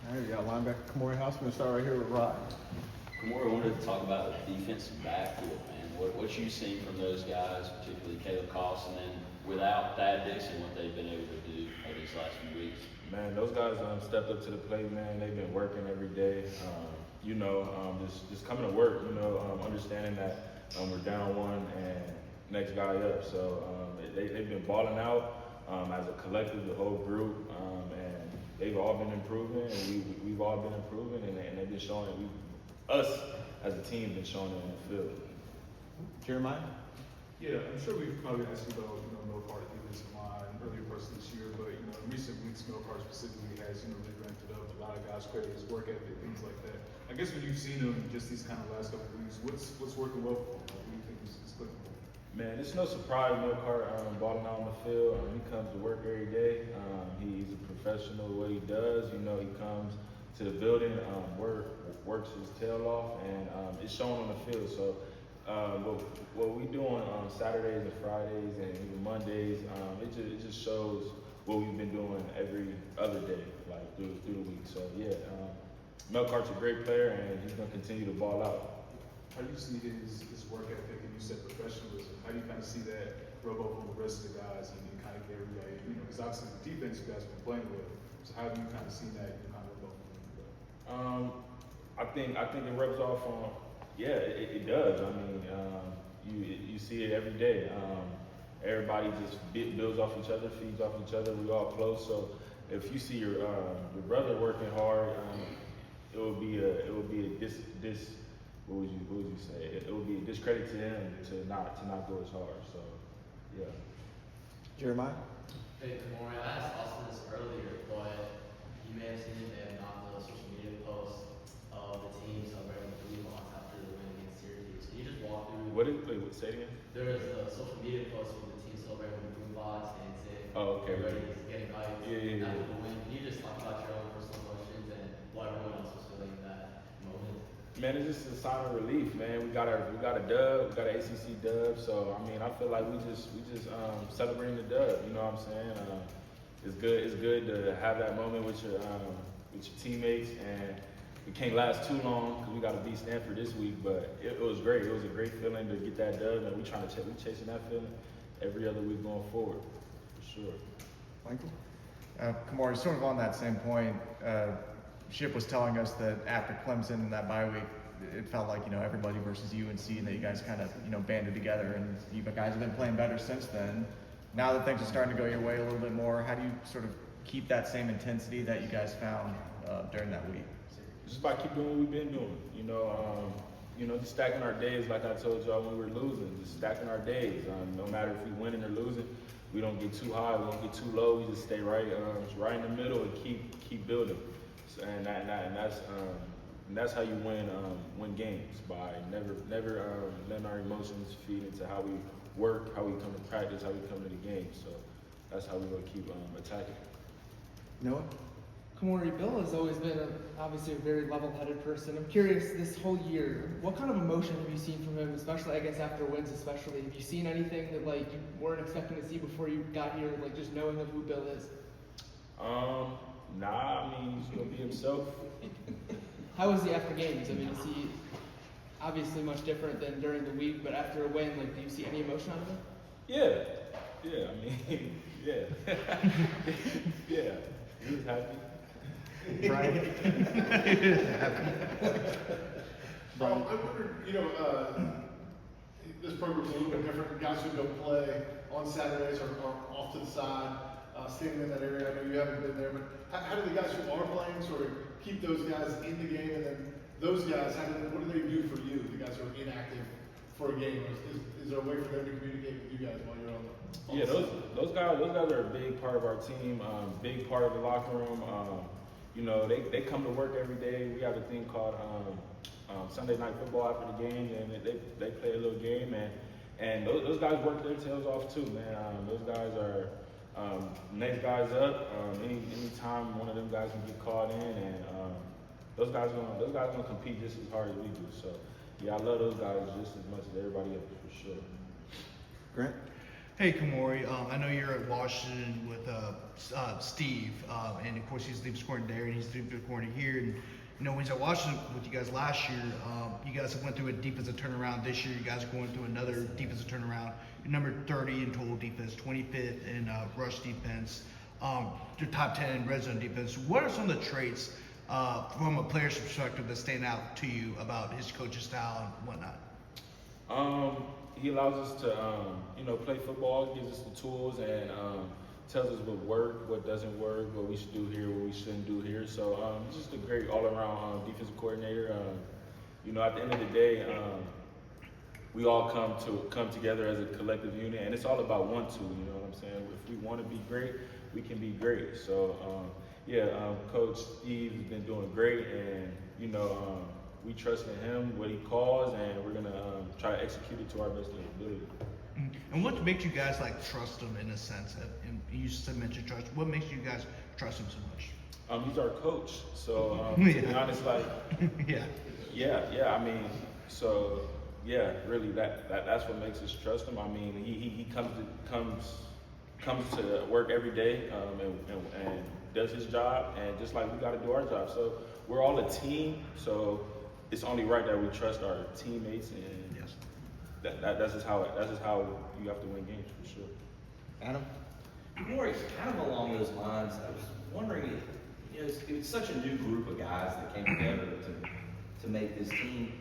All right, we got linebacker Khmori House. I'm going to start right here with Rod. Khmori, I wanted to talk about the defensive backfield, man. What you seen from those guys, particularly Caleb Koss, and then without Thad Dixon, what they've been able to do over these last few weeks? Man, those guys stepped up to the plate, man. They've been working every day. Just coming to work, understanding that we're down one and next guy up. So they've been balling out as a collective, the whole group, and they've all been improving, and we've all been improving, and they've been showing it. Us as a team been showing it on the field. Jeremiah? Yeah, I'm sure we've probably asked you about, Melcar defensive line earlier parts of this year, but, in recent weeks, Melcar specifically has, really ramped it up. A lot of guys credit his work ethic, things like that. I guess when you've seen him just these kind of last couple of weeks, what's working well for him? What do you think is clicking for him? Man, it's no surprise Melcar balling out on the field. He comes to work every day. He's a professional at what he does. He comes to the building, works his tail off, and it's shown on the field. So what we do on Saturdays and Fridays and even Mondays, it just shows what we've been doing every other day, like through the week. So yeah, Melcart's a great player, and he's gonna continue to ball out. How do you see his work ethic, and you said professionalism? How do you kind of see that rub off on the rest of the guys and kind of get everybody, because obviously the defense you guys have been playing with. So how do you kind of see that kind of rub off on them? I think it rubs off on. Yeah, it does. I mean, you see it every day. Everybody just builds off each other, feeds off each other. We all close. So if you see your brother working hard, it would be a what would you say? It would be a discredit to him to not go as hard. So yeah. Jeremiah? Hey, Khmori, I asked Austin this earlier, but you may have seen it in the social media post of the team celebrating the blue box after the win against Syracuse. Can you just walk through? Say it again? There was a social media post with the team celebrating the blue box and saying, Oh, okay. everybody's getting hyped Yeah. after the win. Can you just talk about your own personal emotions and what everyone else was feeling in that moment? Man, it's just a sign of relief, man. We got a dub, we got an ACC dub. So I mean, I feel like we just celebrating the dub. You know what I'm saying? It's good to have that moment with your teammates, and it can't last too long because we got to beat Stanford this week. But it was great. It was a great feeling to get that dub, and we chasing that feeling every other week going forward, for sure. Michael? Khmori, sort of on that same point, Ship was telling us that after Clemson and that bye week, it felt like, everybody versus UNC, and that you guys kind of, banded together, and you guys have been playing better since then. Now that things are starting to go your way a little bit more, how do you sort of keep that same intensity that you guys found during that week? Just by keep doing what we've been doing, just stacking our days like I told y'all when we were losing, just stacking our days. No matter if we winning or losing, we don't get too high, we don't get too low. We just stay right in the middle and keep building. So, and that's how you win games, by never letting our emotions feed into how we work, how we come to practice, how we come to the game. So that's how we're gonna keep attacking. Noah? Khmori, Bill has always been obviously a very level-headed person. I'm curious, this whole year, what kind of emotion have you seen from him, especially, I guess, after wins especially? Have you seen anything that, you weren't expecting to see before you got here, just knowing of who Bill is? Nah, I mean, he's gonna be himself. How was he after games? I mean, is he obviously much different than during the week, but after a win, do you see any emotion out of him? Yeah, I mean, yeah. Yeah, he was happy. Brian? I wondered, this program's a little bit different. Guys who don't play on Saturdays are off to the side, standing in that area. I know you haven't been there, but how do the guys who are playing sort of keep those guys in the game, and then those guys, what do they do for you, the guys who are inactive for a game? Is there a way for them to communicate with you guys while you're on the Yeah, those guys are a big part of our team, big part of the locker room. They come to work every day. We have a thing called Sunday Night Football after the game, and they play a little game, and those guys work their tails off too, man. Those guys are next guys up. Anytime one of them guys can get called in, and those guys gonna compete just as hard as we do. So yeah, I love those guys just as much as everybody else, for sure. Grant? Hey, Khmori. I know you're at Washington with Steve, and of course he's the defensive coordinator, and he's the defensive coordinator here. And you know, when he's at Washington with you guys last year, you guys have went through a defensive turnaround. This year, you guys are going through another defensive turnaround. You're number 30 in total defense, 25th in rush defense. You're top 10 in red zone defense. What are some of the traits from a player's perspective that stand out to you about his coaching style and whatnot? He allows us to, play football, gives us the tools, and tells us what works, what doesn't work, what we should do here, what we shouldn't do here. So he's just a great all-around defensive coordinator. At the end of the day, we all come together as a collective unit, and it's all about want to. You know what I'm saying? If we want to be great, we can be great. So Coach Steve has been doing great, and we trust in him, what he calls, and we're gonna try to execute it to our best ability. And what makes you guys trust him in a sense? And you said mention trust. What makes you guys trust him so much? He's our coach, so to be honest, really, that's what makes us trust him. I mean, he comes to work every day and does his job, and just like we got to do our job. So we're all a team, so it's only right that we trust our teammates, and yes, that's just how you have to win games for sure. Adam? Khmori, kind of along those lines, I was wondering, it's such a new group of guys that came together to make this team.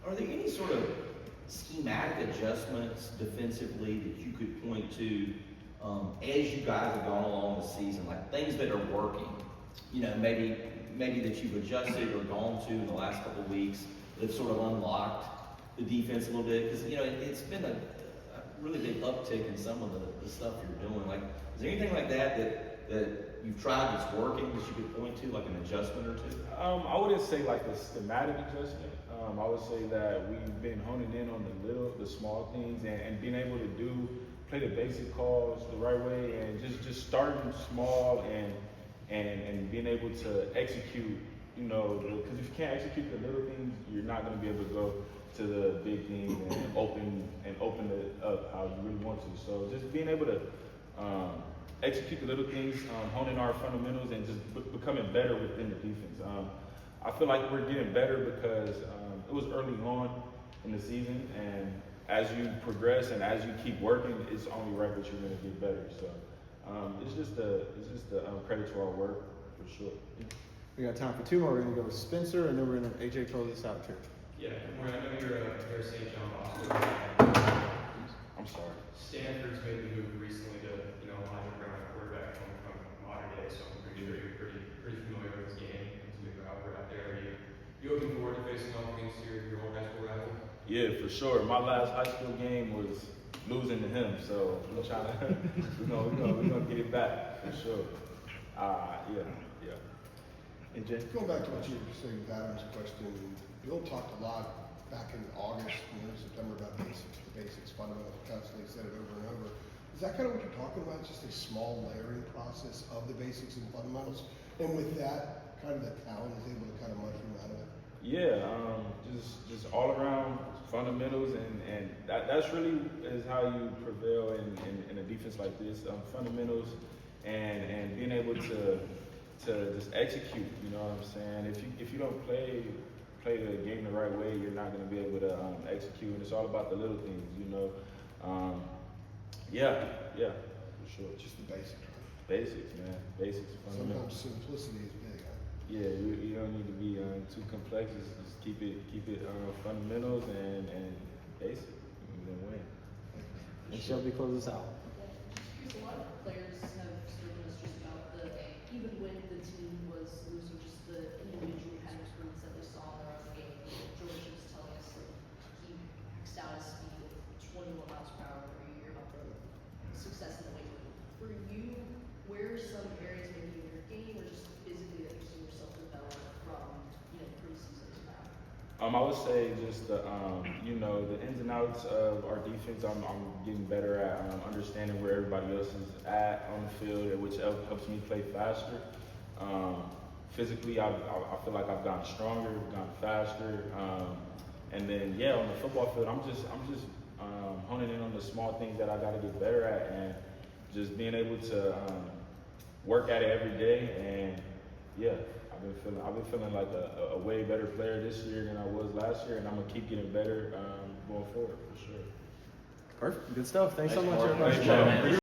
Are there any sort of schematic adjustments defensively that you could point to as you guys have gone along the season, like things that are working? Maybe that you've adjusted or gone to in the last couple of weeks that have sort of unlocked the defense a little bit? Because, it's been a really big uptick in some of the stuff you're doing. Like, is there anything like that you've tried that's working that you could point to, like an adjustment or two? I wouldn't say like a schematic adjustment. I would say that we've been honing in on the small things and being able to play the basic calls the right way, and just starting small and being able to execute, because if you can't execute the little things, you're not going to be able to go to the big things and open it up how you really want to. So just being able to execute the little things, honing our fundamentals, and just becoming better within the defense. I feel like we're getting better because it was early on in the season, and as you progress and as you keep working, it's only right that you're going to get better. So it's just a credit to our work for sure. We got time for two more. We're going to go with Spencer, and then we're going to AJ close this out too. Yeah, I know you're a St. John Boston. I'm sorry. Stanford's made the move recently to line up around a quarterback from modern day, so I'm pretty sure you're pretty familiar with his game. It's a big route out there. Are you looking forward to facing off against your old high school rival? Yeah, for sure. My last high school game was losing to him, so we're trying to we're gonna get it back for sure. Yeah. AJ? Going back to what you were saying with Adam's question, Bill talked a lot back in August, September about the basics, fundamental, constantly said it over and over. Is that kind of what you're talking about? Just a small layering process of the basics and fundamentals? And with that, kind of the talent is able to kind of mushroom out of it? Yeah, just all around fundamentals, and that's really is how you prevail in a defense like this. Fundamentals and being able to just execute. You know what I'm saying? If you don't play the game the right way, you're not going to be able to execute. And it's all about the little things, Yeah, for sure. Just the basics, right? Basics, man. Basics, fundamentals. Sometimes simplicity is big, huh? Yeah, you don't need to be too complex. Just keep it fundamentals and basic, and then win. And Shelby, close us out. Because a lot of players have spoken us just about even when the team was losing, just the individual kind of improvements that they saw in their own game. George was telling us that he maxed out his speed of 21 miles per hour per year about the success in the weight room. For you, where are some areas maybe in your game or just physically that you've seen yourself develop from preseason to now? I would say just the ins and outs of our defense. I'm getting better at understanding where everybody else is at on the field, which helps me play faster. Physically, I feel like I've gotten stronger, gotten faster, and then on the football field, I'm just honing in on the small things that I got to get better at, and just being able to work at it every day. And yeah, I've been feeling like a way better player this year than I was last year, and I'm gonna keep getting better going forward for sure. Perfect. Good stuff. Thanks so Thanks, much, Mark. everybody. Great job, man.